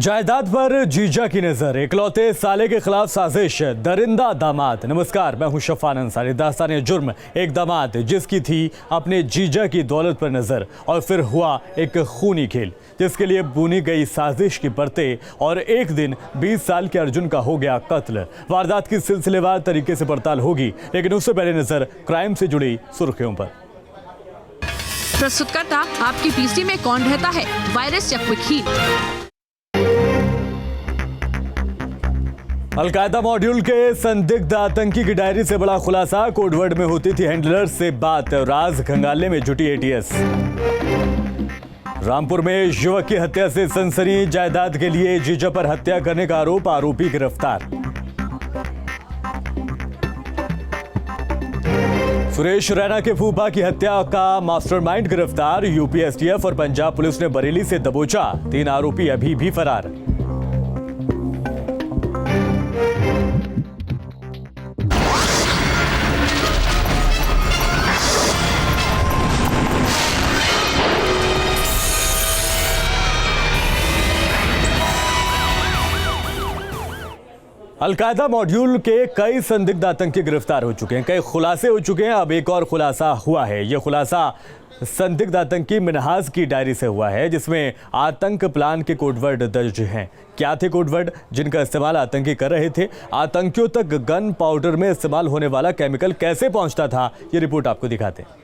जायदाद पर जीजा की नजर, इकलौते साले के खिलाफ साजिश, दरिंदा दामाद। नमस्कार, मैं हूं शफान अंसारी। दास्तान जुर्म, एक दामाद जिसकी थी अपने जीजा की दौलत पर नजर और फिर हुआ एक खूनी खेल जिसके लिए बुनी गई साजिश की परतें और एक दिन 20 साल के अर्जुन का हो गया कत्ल। वारदात की सिलसिलेवार तरीके से पड़ताल होगी, लेकिन उससे पहले नजर क्राइम से जुड़ी सुर्खियों पर। प्रस्तुतकर्ता आपकी पीसी में कौन रहता है, वायरस या क्विक हील। अलकायदा मॉड्यूल के संदिग्ध आतंकी की डायरी से बड़ा खुलासा, कोडवर्ड में होती थी हैंडलर से बात, राज खंगालने में जुटी एटीएस। रामपुर में युवक की हत्या से सनसनी, जायदाद के लिए जीजा पर हत्या करने का आरोप, आरोपी गिरफ्तार। सुरेश रैना के फूफा की हत्या का मास्टरमाइंड गिरफ्तार, यूपी एसटीएफ और पंजाब पुलिस ने बरेली से दबोचा, 3 आरोपी अभी भी फरार। अलकायदा मॉड्यूल के कई संदिग्ध आतंकी गिरफ्तार हो चुके हैं, कई खुलासे हो चुके हैं। अब एक और खुलासा हुआ है। यह खुलासा संदिग्ध आतंकी मिन्हाज की डायरी से हुआ है, जिसमें आतंक प्लान के कोडवर्ड दर्ज हैं। क्या थे कोडवर्ड जिनका इस्तेमाल आतंकी कर रहे थे? आतंकियों तक गन पाउडर में इस्तेमाल होने वाला केमिकल कैसे पहुंचता था? ये रिपोर्ट आपको दिखाते हैं।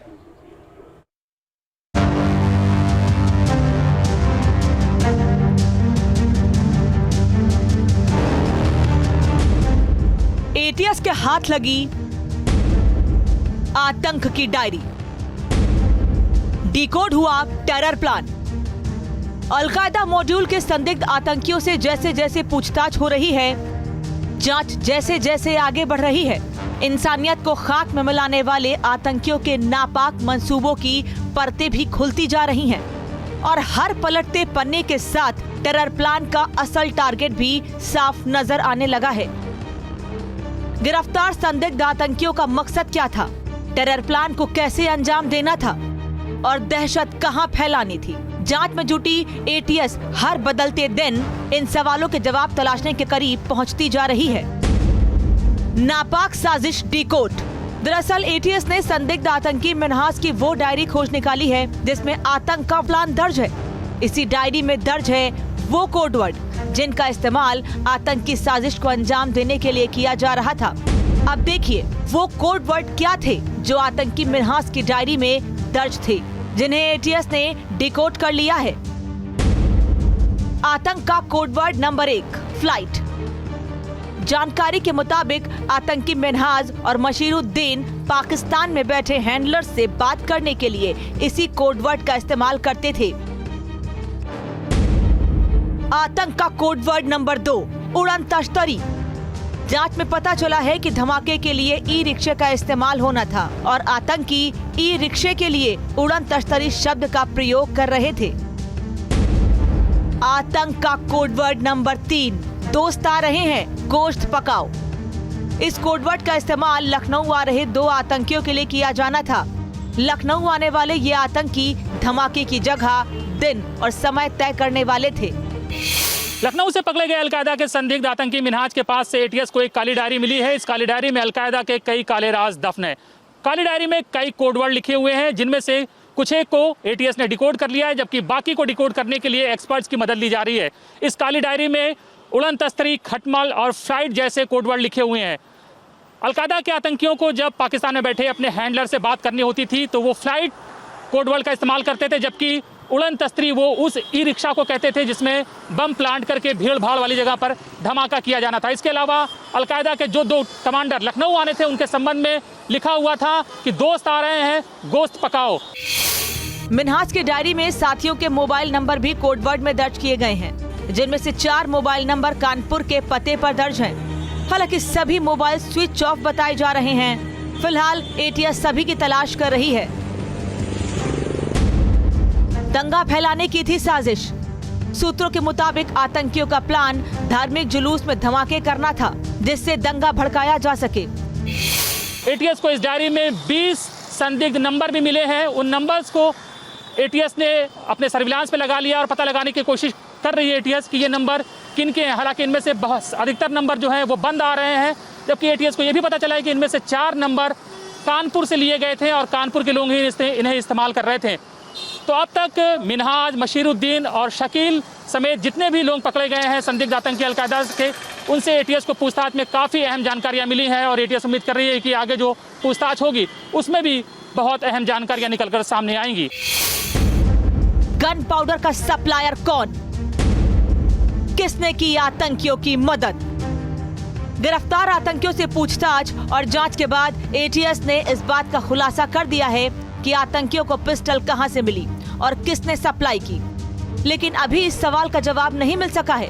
एटीएस के हाथ लगी आतंक की डायरी, डिकोड हुआ टेरर प्लान। अलकायदा मॉड्यूल के संदिग्ध आतंकियों से जैसे जैसे पूछताछ हो रही है, जांच जैसे जैसे आगे बढ़ रही है, इंसानियत को खाक में मिलाने वाले आतंकियों के नापाक मंसूबों की परतें भी खुलती जा रही हैं और हर पलटते पन्ने के साथ टेरर प्लान का असल टारगेट भी साफ नजर आने लगा है। गिरफ्तार संदिग्ध आतंकियों का मकसद क्या था, टेरर प्लान को कैसे अंजाम देना था और दहशत कहां फैलानी थी? जांच में जुटी एटीएस हर बदलते दिन इन सवालों के जवाब तलाशने के करीब पहुंचती जा रही है। नापाक साजिश डिकोड। दरअसल एटीएस ने संदिग्ध आतंकी मिन्हाज की वो डायरी खोज निकाली है जिसमें आतंक का प्लान दर्ज है। इसी डायरी में दर्ज है वो कोडवर्ड जिनका इस्तेमाल आतंक की साजिश को अंजाम देने के लिए किया जा रहा था। अब देखिए वो कोडवर्ड क्या थे जो आतंकी मिन्हाज की डायरी में दर्ज थे, जिन्हें एटीएस ने डिकोड कर लिया है। आतंक का कोडवर्ड नंबर 1, फ्लाइट। जानकारी के मुताबिक आतंकी मिन्हाज और मशीरुद्दीन पाकिस्तान में बैठे हैंडलर से बात करने के लिए इसी कोडवर्ड का इस्तेमाल करते थे। आतंक का कोडवर्ड नंबर 2, उड़न तश्तरी। जांच में पता चला है कि धमाके के लिए ई रिक्शे का इस्तेमाल होना था और आतंकी ई रिक्शे के लिए उड़न तश्तरी शब्द का प्रयोग कर रहे थे। आतंक का कोडवर्ड नंबर 3, दोस्त आ रहे हैं, गोश्त पकाओ। इस कोडवर्ड का इस्तेमाल लखनऊ आ रहे 2 आतंकियों के लिए किया जाना था। लखनऊ आने वाले ये आतंकी धमाके की जगह, दिन और समय तय करने वाले थे। लखनऊ से पकड़े गए अलकायदा के संदिग्ध आतंकी मिन्हाज के पास से एटीएस को एक काली डायरी मिली है। इस काली डायरी में अलकायदा के कई काले राज दफन है। काली डायरी में कई कोडवर्ड लिखे हुए हैं, जिनमें से कुछ एक को एटीएस ने डिकोड कर लिया है, जबकि बाकी को डिकोड करने के लिए एक्सपर्ट्स की मदद ली जा रही है। इस काली डायरी में उड़न तस्तरी, खटमल और फ्लाइट जैसे कोडवर्ड लिखे हुए हैं। अलकायदा के आतंकियों को जब पाकिस्तान में बैठे अपने हैंडलर से बात करनी होती थी तो वो फ्लाइट कोडवर्ड का इस्तेमाल करते थे, जबकि उड़न तस्तरी वो उस ई रिक्शा को कहते थे जिसमें बम प्लांट करके भीड़ भाड़ वाली जगह पर धमाका किया जाना था। इसके अलावा अलकायदा के जो 2 कमांडर लखनऊ आने थे, उनके संबंध में लिखा हुआ था कि दोस्त आ रहे हैं, गोश्त पकाओ। मिन्हाज की डायरी में साथियों के मोबाइल नंबर भी कोडवर्ड में दर्ज किए गए हैं, जिनमें से 4 मोबाइल नंबर कानपुर के पते पर दर्ज हैं। हालांकि सभी मोबाइल स्विच ऑफ बताए जा रहे हैं। फिलहाल एटीएस सभी की तलाश कर रही है। दंगा फैलाने की थी साजिश। सूत्रों के मुताबिक आतंकियों का प्लान धार्मिक जुलूस में धमाके करना था, जिससे दंगा भड़काया जा सके। एटीएस को इस डायरी में 20 संदिग्ध नंबर भी मिले हैं। उन नंबर्स को एटीएस ने अपने सर्विलांस पे लगा लिया और पता लगाने की कोशिश कर कर रही है एटीएस कि ये नंबर किन के हैं। हालांकि इनमें से बहुत अधिकतर नंबर जो हैं वो बंद आ रहे हैं, जबकि एटीएस को ये भी पता चला है कि इनमें से 4 नंबर कानपुर से लिए गए थे और कानपुर के लोग ही इन्हें इस्तेमाल कर रहे थे। तो अब तक मिनहाज, मशीरुद्दीन और शकील समेत जितने भी लोग पकड़े गए हैं संदिग्ध आतंकी अलकायदा के, उनसे एटीएस को पूछताछ में काफ़ी अहम जानकारियां मिली हैं और एटीएस उम्मीद कर रही है कि आगे जो पूछताछ होगी उसमें भी बहुत अहम जानकारियां निकलकर सामने आएंगी। गन पाउडर का सप्लायर कौन? किसने की आतंकियों की मदद? गिरफ्तार आतंकियों से पूछताछ और जांच के बाद एटीएस ने इस बात का खुलासा कर दिया है कि आतंकियों को पिस्टल कहां से मिली और किसने सप्लाई की। लेकिन अभी इस सवाल का जवाब नहीं मिल सका है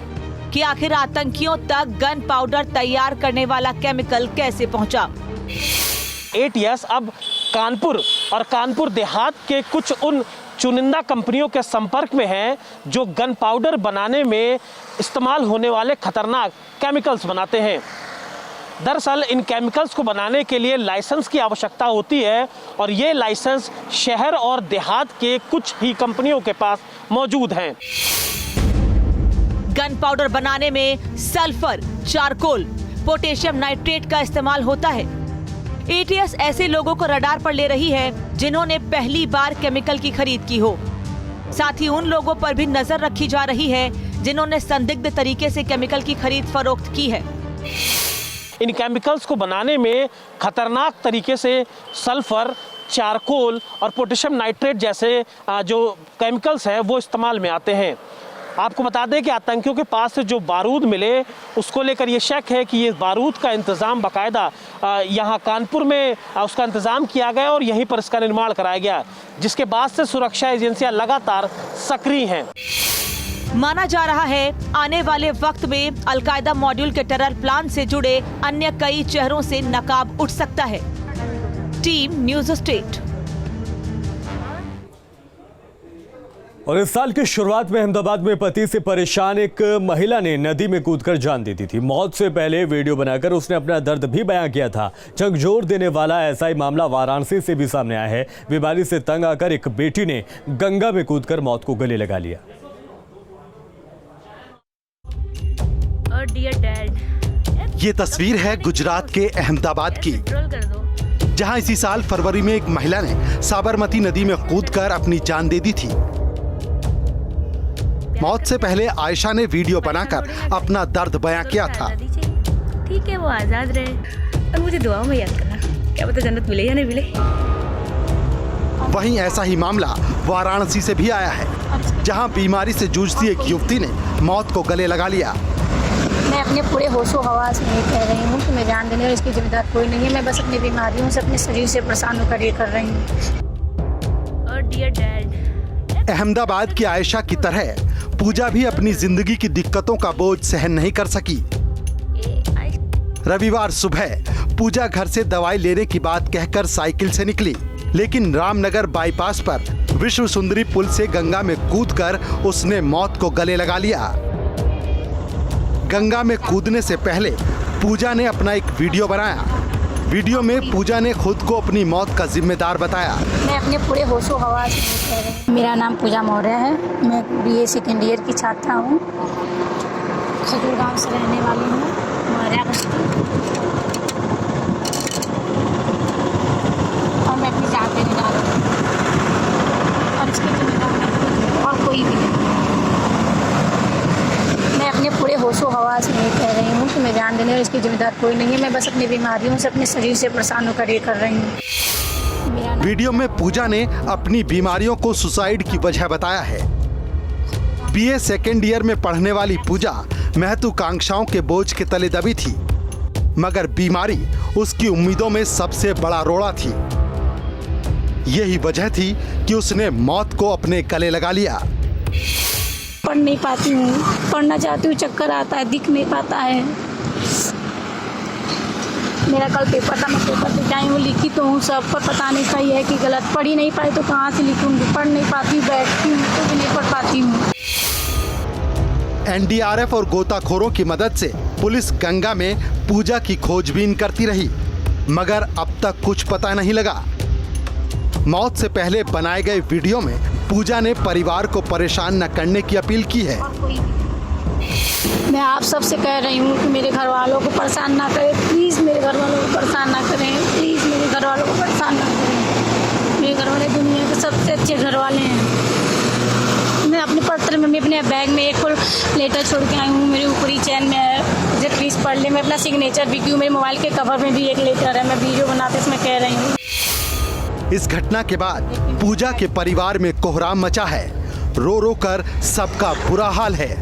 कि आखिर आतंकियों तक गन पाउडर तैयार करने वाला केमिकल कैसे पहुंचा। एटीएस अब कानपुर और कानपुर देहात के कुछ उन चुनिंदा कंपनियों के संपर्क में हैं जो गन पाउडर बनाने में इस्तेमाल होने वाले खतरनाक केमिकल्स बनाते हैं। दरअसल इन केमिकल्स को बनाने के लिए लाइसेंस की आवश्यकता होती है और ये लाइसेंस शहर और देहात के कुछ ही कंपनियों के पास मौजूद हैं। गन पाउडर बनाने में सल्फर, चारकोल, पोटेशियम नाइट्रेट का इस्तेमाल होता है। एटीएस ऐसे लोगों को रडार पर ले रही है जिन्होंने पहली बार केमिकल की खरीद की हो। साथ ही उन लोगों पर भी नजर रखी जा रही है जिन्होंने संदिग्ध तरीके से केमिकल की खरीद फरोख्त की है। इन केमिकल्स को बनाने में खतरनाक तरीके से सल्फर, चारकोल और पोटेशियम नाइट्रेट जैसे जो केमिकल्स हैं वो इस्तेमाल में आते हैं। आपको बता दें कि आतंकियों के पास से जो बारूद मिले उसको लेकर ये शक है कि ये बारूद का इंतज़ाम बाकायदा यहाँ कानपुर में उसका इंतज़ाम किया गया और यहीं पर इसका निर्माण कराया गया, जिसके बाद से सुरक्षा एजेंसियां लगातार सक्रिय हैं। माना जा रहा है आने वाले वक्त में अलकायदा मॉड्यूल के टेरर प्लान से जुड़े अन्य कई चेहरों से नकाब उठ सकता है। Team news state. और इस साल की शुरुआत में अहमदाबाद में पति से परेशान एक महिला ने नदी में कूदकर जान दे दी थी। मौत से पहले वीडियो बनाकर उसने अपना दर्द भी बयां किया था। झकझोर देने वाला ऐसा ही मामला वाराणसी से भी सामने आया है। बीमारी से तंग आकर एक बेटी ने गंगा में कूदकर मौत को गले लगा लिया। ये तस्वीर है गुजरात के अहमदाबाद की, जहां इसी साल फरवरी में एक महिला ने साबरमती नदी में कूदकर अपनी जान दे दी थी। मौत से पहले आयशा ने वीडियो बनाकर अपना दर्द बयां किया था। ठीक है, वो आजाद रहे और मुझे दुआओं में याद करना, क्या पता जन्नत मिले या नहीं मिले। वहीं ऐसा ही मामला वाराणसी से भी आया है, जहां बीमारी से जूझती एक युवती ने मौत को गले लगा लिया। मैं अपने पूरे होशो हवास में कह रही हूँ कि मैं जान देने और इसकी जिम्मेदार कोई नहीं है। मैं बस अपनी बीमारियों से, अपने शरीर से परेशान होकर ये कर रही हूँ। और डियर डैड, अहमदाबाद की आयशा की तरह पूजा भी अपनी जिंदगी की दिक्कतों का बोझ सहन नहीं कर सकी। रविवार सुबह पूजा घर से दवाई लेने की बात कहकर साइकिल से निकली, लेकिन रामनगर बाईपास पर विश्व सुंदरी पुल से गंगा में कूदकर उसने मौत को गले लगा लिया। गंगा में कूदने से पहले पूजा ने अपना एक वीडियो बनाया। वीडियो में पूजा ने खुद को अपनी मौत का जिम्मेदार बताया। मैं अपने पूरे होशो हवास में कह रही हूँ। मेरा नाम पूजा मौर्य है। मैं BA सेकेंड ईयर की छात्रा हूँ। खजूर गांव से रहने वाली हूँ। और मैं अपनी जान देने जा रही हूँ और इसकी जिम्मेदार और कोई भी नहीं। मैं अपने पूरे होशो हवास में कह रही हूँ कि मैं जान देने और इसकी जिम्मेदार कोई नहीं है। मैं बस अपनी बीमारियों से, अपने शरीर से परेशान होकर ये कर रही हूँ। वीडियो में पूजा ने अपनी बीमारियों को सुसाइड की वजह बताया है। BA सेकेंड ईयर में पढ़ने वाली पूजा महत्वाकांक्षाओं के बोझ के तले दबी थी, मगर बीमारी उसकी उम्मीदों में सबसे बड़ा रोड़ा थी। यही वजह थी कि उसने मौत को अपने गले लगा लिया। पढ़ नहीं पाती हूँ, पढ़ना चाहती हूँ, चक्कर आता है, दिख नहीं पाता है। मेरा कल पेपर था, मैं पेपर पे आई हूँ, लिखी तो हूँ सब, पर पता नहीं सही है कि गलत। पढ़ ही नहीं पाई तो कहाँ से लिखूंगी। पढ़ नहीं पाती, बैठती हूँ तो भी नहीं पढ़ पाती हूँ। NDRF और गोताखोरों की मदद से पुलिस गंगा में पूजा की खोजबीन करती रही, मगर अब तक कुछ पता नहीं लगा। मौत से पहले बनाए गए वीडियो में पूजा ने परिवार को परेशान न करने की अपील की है। मैं आप सबसे कह रही हूँ कि मेरे घर वालों को परेशान ना करें, प्लीज़ मेरे घर वालों को परेशान ना करें, प्लीज़ मेरे घर वालों को परेशान ना करें। मेरे घर वाले दुनिया के सबसे अच्छे घर वाले हैं। मैं अपने पत्र में, मैं अपने बैग में एक फुल लेटर छोड़ के आई हूँ, मेरे ऊपरी चैन में है, मुझे प्लीज़ पढ़ ले। मैं अपना सिग्नेचर भी क्यों, मेरे मोबाइल के कवर में भी एक लेटर है, मैं वीडियो बनाते इसमें कह रही हूँ। इस घटना के बाद पूजा के परिवार में कोहराम मचा है। रो रो कर सबका बुरा हाल है।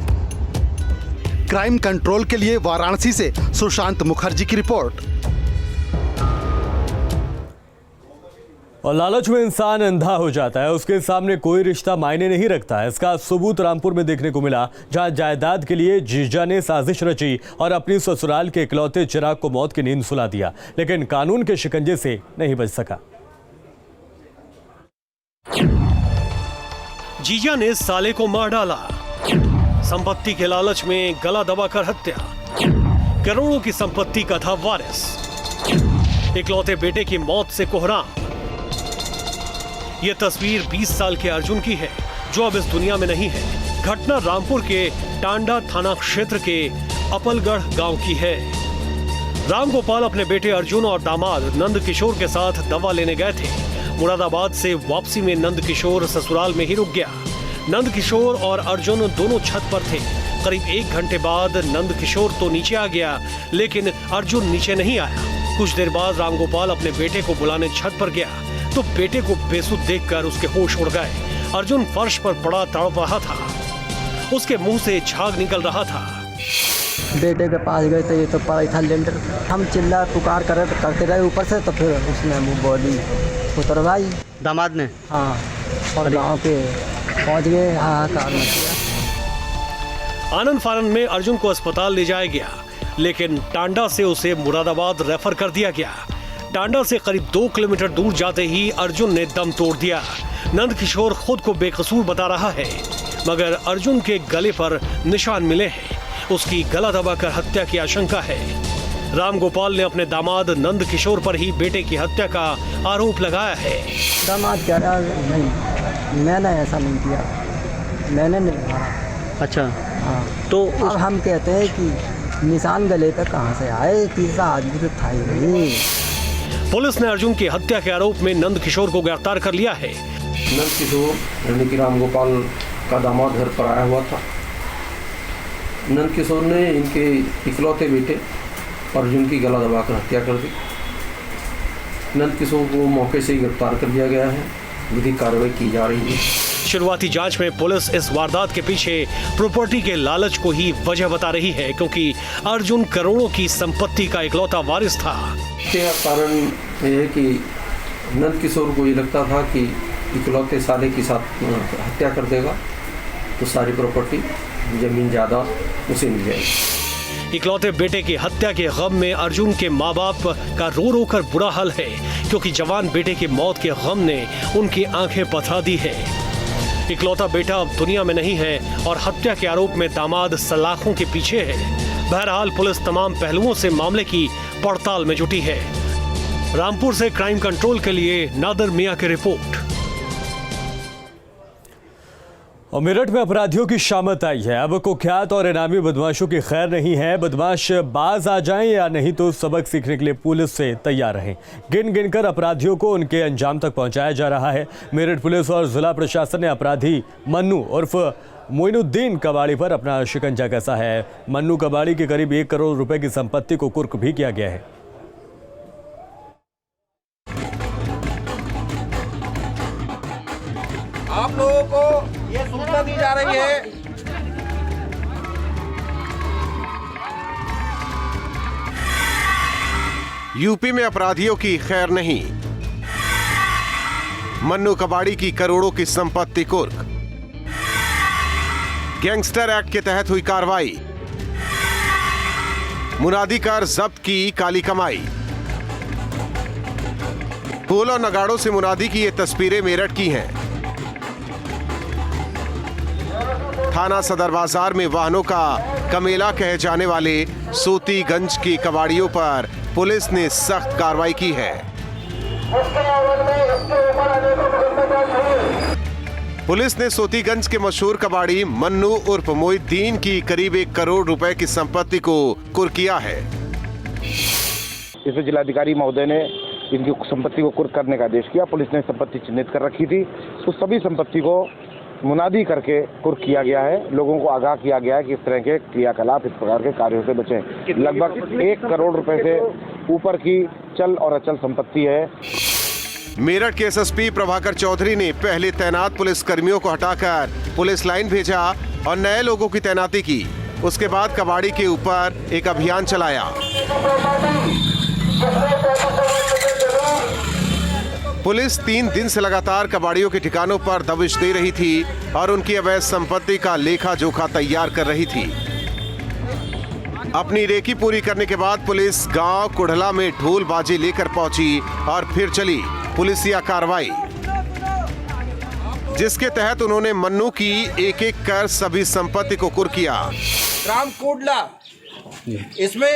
क्राइम कंट्रोल के लिए वाराणसी से सुशांत मुखर्जी की रिपोर्ट। और लालच में इंसान अंधा हो जाता है, उसके सामने कोई रिश्ता मायने नहीं रखता है। इसका सबूत रामपुर में देखने को मिला, जहां जायदाद के लिए जीजा ने साजिश रची और अपनी ससुराल के इकलौते चिराग को मौत की नींद सुला दिया, लेकिन कानून के शिकंजे से नहीं बच सका। जीजा ने साले को मार डाला, संपत्ति के लालच में गला दबाकर हत्या, करोड़ों की संपत्ति का था वारिस, इकलौते बेटे की मौत से कोहराम। यह तस्वीर 20 साल के अर्जुन की है, जो अब इस दुनिया में नहीं है। घटना रामपुर के टांडा थाना क्षेत्र के अपलगढ़ गांव की है। रामगोपाल अपने बेटे अर्जुन और दामाद नंद किशोर के साथ दवा लेने गए थे। मुरादाबाद से वापसी में नंद किशोर ससुराल में ही रुक गया। नंद किशोर और अर्जुन दोनों छत पर थे। करीब 1 घंटे बाद नंद किशोर तो नीचे आ गया, लेकिन अर्जुन नीचे नहीं आया। कुछ देर बाद रामगोपाल अपने बेटे को बुलाने छत पर गया तो बेटे को बेसुध देखकर उसके होश उड़ गए। अर्जुन फर्श पर पड़ा तड़प रहा था, उसके मुंह से झाग निकल रहा था। बेटे के पास गए तो ये तो पड़ा था लेंटर, हम चिल्ला पुकार करते रहे ऊपर से, तो फिर उसने मुँह बॉडी उतरवाई दामाद ने। हाँ, और गाँव के पहुँच गए, हाहाकार मच गया। आनंद फानंद में अर्जुन को अस्पताल ले जाया गया, लेकिन टांडा से उसे मुरादाबाद रेफर कर दिया गया। टांडा से करीब 2 किलोमीटर दूर जाते ही अर्जुन ने दम तोड़ दिया। नंद किशोर खुद को बेकसूर बता रहा है, मगर अर्जुन के गले पर निशान मिले हैं। उसकी गला दबाकर हत्या की आशंका है। रामगोपाल ने अपने दामाद नंद किशोर पर ही बेटे की हत्या का आरोप लगाया है। दामाद कह रहा नहीं, मैंने ऐसा नहीं किया, मैंने नहीं मारा। अच्छा, हाँ, तो अब हम कहते हैं कि निशान गले पे कहाँ से आए, तीसरा आदमी तो था ही नहीं। पुलिस ने अर्जुन की हत्या के आरोप में नंद किशोर को गिरफ्तार कर लिया है। नंद किशोर यानी कि रामगोपाल का दामाद घर पर आया हुआ था। नंद किशोर ने इनके इकलौते बेटे अर्जुन की गला दबाकर हत्या कर दी। नंद किशोर को मौके से ही गिरफ्तार कर लिया गया है, विधिक कार्रवाई की जा रही है। शुरुआती जांच में पुलिस इस वारदात के पीछे प्रॉपर्टी के लालच को ही वजह बता रही है, क्योंकि अर्जुन करोड़ों की संपत्ति का इकलौता वारिस था। इसका कारण यह है कि नंद किशोर को ये लगता था कि इकलौते साले के साथ हत्या कर देगा तो सारी प्रॉपर्टी, जमीन जायदाद उसे मिल जाएगी। इकलौते बेटे की हत्या के गम में अर्जुन के माँ बाप का रो रो कर बुरा हाल है, क्योंकि जवान बेटे की मौत के गम ने उनकी आंखें पथरा दी है। इकलौता बेटा अब दुनिया में नहीं है और हत्या के आरोप में दामाद सलाखों के पीछे है। बहरहाल पुलिस तमाम पहलुओं से मामले की पड़ताल में जुटी है। रामपुर से क्राइम कंट्रोल के लिए नादर मियां की रिपोर्ट। और मेरठ में अपराधियों की शामत आई है। अब कुख्यात और इनामी बदमाशों की खैर नहीं है। बदमाश बाज आ जाएं या नहीं तो सबक सीखने के लिए पुलिस से तैयार रहें। गिन गिनकर अपराधियों को उनके अंजाम तक पहुंचाया जा रहा है। मेरठ पुलिस और जिला प्रशासन ने अपराधी मन्नू उर्फ मोइनुद्दीन कबाड़ी पर अपना शिकंजा कसा है। मन्नू कबाड़ी के करीब 1 करोड़ रुपए की संपत्ति को कुर्क भी किया गया है। आप लोगों को ये सूचना दी जा रही है यूपी में अपराधियों की खैर नहीं। मन्नू कबाड़ी की करोड़ों की संपत्ति कुर्क। गैंगस्टर एक्ट के तहत हुई कार्रवाई। मुनादी कर जब्त की काली कमाई। फूल और नगाड़ों से मुनादी की ये तस्वीरें मेरठ की हैं। थाना सदर बाजार में वाहनों का कमेला कहे जाने वाले सोतीगंज की कबाड़ियों पर पुलिस ने सख्त कार्रवाई की है। पुलिस ने सोतीगंज के मशहूर कबाड़ी मन्नू उर्फ मोहिद्दीन की करीब 1 करोड़ रुपए की संपत्ति को कुर्क किया है। इसमें जिलाधिकारी महोदय ने इनकी संपत्ति को कुर्क करने का आदेश किया। पुलिस ने संपत्ति चिन्हित कर रखी थी, उस सभी संपत्ति को मुनादी करके कुर्क किया गया है। लोगों को आगाह किया गया है कि इस तरह के क्रियाकलाप, इस प्रकार के कार्यों से बचें। लगभग 1 करोड़ रुपए से ऊपर की चल और अचल संपत्ति है। मेरठ के एसएसपी प्रभाकर चौधरी ने पहले तैनात पुलिस कर्मियों को हटाकर पुलिस लाइन भेजा और नए लोगों की तैनाती की। उसके बाद कबाड़ी के ऊपर एक अभियान चलाया। पुलिस 3 दिन से लगातार कबाड़ियों के ठिकानों पर दबिश दे रही थी और उनकी अवैध संपत्ति का लेखा जोखा तैयार कर रही थी। अपनी रेकी पूरी करने के बाद पुलिस गांव कुढ़ला में ढोल बाजे लेकर पहुंची और फिर चली पुलिसिया कार्रवाई, जिसके तहत उन्होंने मन्नू की एक-एक कर सभी संपत्ति को कुर्क किया। ग्राम कोडला, इसमें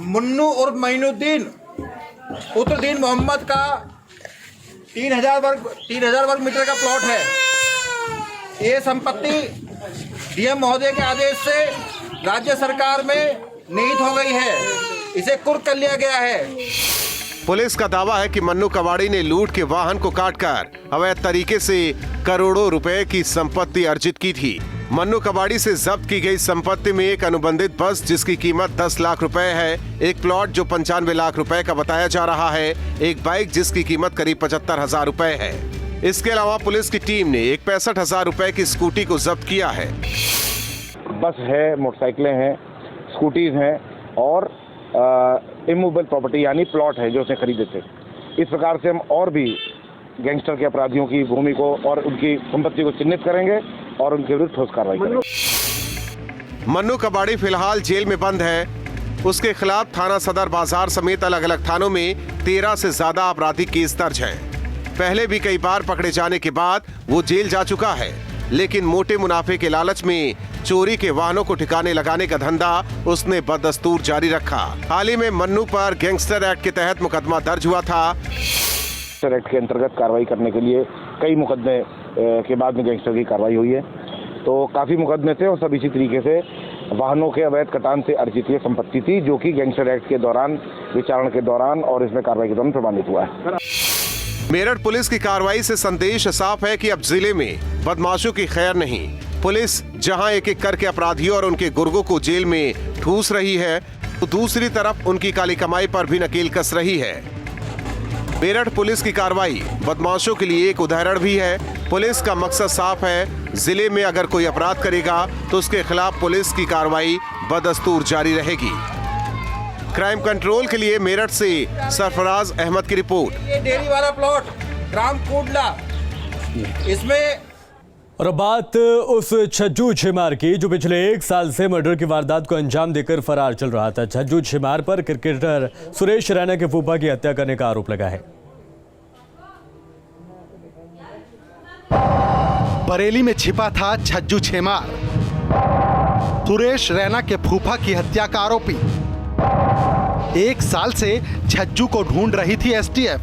मुन्नू और मोइनुद्दीन पुत्रदीन मोहम्मद का 3000 वर्ग मीटर का प्लॉट है। ये संपत्ति डीएम महोदय के आदेश से राज्य सरकार में निहित हो गई है। इसे कुर्क कर लिया गया है। पुलिस का दावा है कि मन्नू कबाड़ी ने लूट के वाहन को काटकर अवैध तरीके से करोड़ों रुपए की संपत्ति अर्जित की थी। मन्नू कबाड़ी से जब्त की गई संपत्ति में एक अनुबंधित बस जिसकी कीमत 10 लाख रुपए है, एक प्लॉट जो 95 लाख रुपए का बताया जा रहा है, एक बाइक जिसकी कीमत करीब 75,000 रुपए है। इसके अलावा पुलिस की टीम ने एक 65,000 रुपए की स्कूटी को जब्त किया है। बस है, मोटरसाइकिलें हैं, स्कूटीज हैं और इमूवेबल प्रॉपर्टी यानी प्लॉट है जो उसने खरीदे थे। इस प्रकार से हम और भी गैंगस्टर के अपराधियों की भूमि को और उनकी संपत्ति को चिन्हित करेंगे और उनके विरुद्ध ठोस कार्रवाई करेंगे। मन्नू कबाड़ी फिलहाल जेल में बंद है। उसके खिलाफ थाना सदर बाजार समेत अलग अलग थानों में 13 से ज्यादा आपराधिक केस दर्ज हैं। पहले भी कई बार पकड़े जाने के बाद वो जेल जा चुका है, लेकिन मोटे मुनाफे के लालच में चोरी के वाहनों को ठिकाने लगाने का धंधा उसने बदस्तूर जारी रखा। हाल ही में मन्नू पर गैंगस्टर एक्ट के तहत मुकदमा दर्ज हुआ था। गैंगस्टर एक्ट के अंतर्गत कार्रवाई करने के लिए कई मुकदमे के बाद में गैंगस्टर की कार्रवाई हुई है, तो काफी मुकदमे थे और सब इसी तरीके से वाहनों के अवैध कटान से अर्जित ये संपत्ति थी, जो कि गैंगस्टर एक्ट के दौरान, विचारण के दौरान और इसमें कार्रवाई के दौरान प्रमाणित हुआ है। मेरठ पुलिस की कार्रवाई से संदेश साफ है कि अब जिले में बदमाशों की खैर नहीं। पुलिस जहां एक एक करके अपराधियों और उनके गुर्गों को जेल में ठूस रही है, तो दूसरी तरफ उनकी काली कमाई पर भी नकेल कस रही है। मेरठ पुलिस की कार्रवाई बदमाशों के लिए एक उदाहरण भी है। पुलिस का मकसद साफ है, जिले में अगर कोई अपराध करेगा तो उसके खिलाफ पुलिस की कार्रवाई बदस्तूर जारी रहेगी। क्राइम कंट्रोल के लिए मेरठ से सरफराज अहमद की रिपोर्ट। ये डेयरी वाला प्लॉट ग्राम कोडला, इसमें और अब बात उस छज्जू छिमार की जो पिछले 1 साल से मर्डर की वारदात को अंजाम देकर फरार चल रहा था। छज्जू छिमार पर क्रिकेटर सुरेश रैना के फूफा की हत्या करने का आरोप लगा है। बरेली में छिपा था छज्जू छिमार, सुरेश रैना के फूफा की हत्या का आरोपी। 1 साल से छज्जू को ढूंढ रही थी एसटीएफ।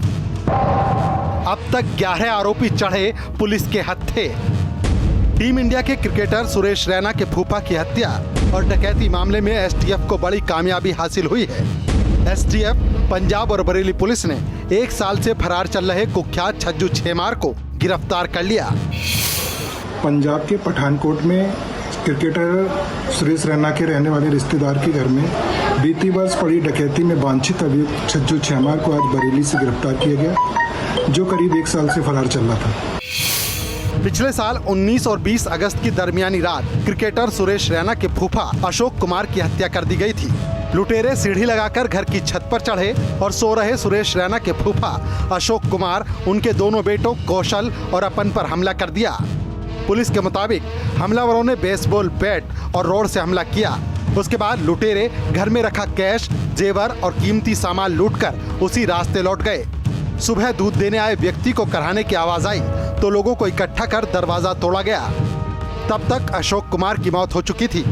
अब तक 11 आरोपी चढ़े पुलिस के हत्थे। टीम इंडिया के क्रिकेटर सुरेश रैना के फूफा की हत्या और डकैती मामले में एसटीएफ को बड़ी कामयाबी हासिल हुई है। एसटीएफ, पंजाब और बरेली पुलिस ने 1 साल से फरार चल रहे कुख्यात छज्जू छिमार को गिरफ्तार कर लिया। पंजाब के पठानकोट में क्रिकेटर सुरेश रैना के रहने वाले रिश्तेदार के घर में बीती वर्ष पड़ी डकैती में वांछित अभियुक्त छज्जू छिमार को आज बरेली से गिरफ्तार किया गया, जो करीब 1 साल से फरार चल रहा था। पिछले साल 19 और 20 अगस्त की दरमियानी रात क्रिकेटर सुरेश रैना के फूफा अशोक कुमार की हत्या कर दी गई थी। लुटेरे सीढ़ी लगाकर घर की छत पर चढ़े और सो रहे सुरेश रैना के फूफा अशोक कुमार, उनके दोनों बेटों कौशल और अपन पर हमला कर दिया। पुलिस के मुताबिक हमलावरों ने बेसबॉल बैट और रॉड से हमला किया। उसके बाद लुटेरे घर में रखा कैश, जेवर और कीमती सामान लूटकर उसी रास्ते लौट गए। सुबह दूध देने आए व्यक्ति को कराने की आवाज आई तो लोगों को इकट्ठा कर दरवाजा तोड़ा गया। तब तक अशोक कुमार की मौत हो चुकी थी।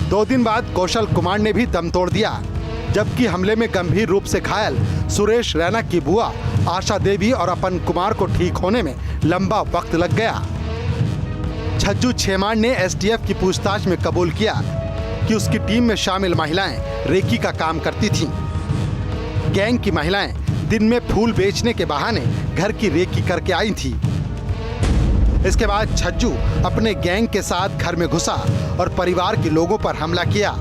2 दिन बाद कौशल कुमार ने भी दम तोड़ दिया, जबकि हमले में गंभीर रूप से घायल सुरेश रैना की बुआ आशा देवी और अपन कुमार को ठीक होने में लंबा वक्त लग गया। छज्जू छेमाड़ ने एसटीएफ की पूछताछ में कबूल किया कि उसकी टीम में शामिल महिलाएं रेकी का काम करती थीं। गैंग की महिलाएं दिन में फूल बेचने के बहाने घर की रेकी करके आई थीं। इसके बाद छज्जू अपने गैंग के साथ घर में घुसा और परिवार के लोगों पर हमला किया।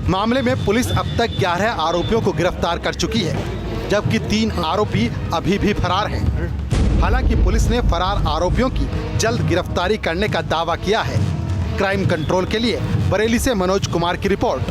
मामले में पुलिस अब तक 11 आरोपियों को गिरफ्तार कर चुकी है, जबकि 3 आरोपी अभी भी फरार हैं। हालांकि पुलिस ने फरार आरोपियों की जल्द गिरफ्तारी करने का दावा किया है। क्राइम कंट्रोल के लिए बरेली से मनोज कुमार की रिपोर्ट।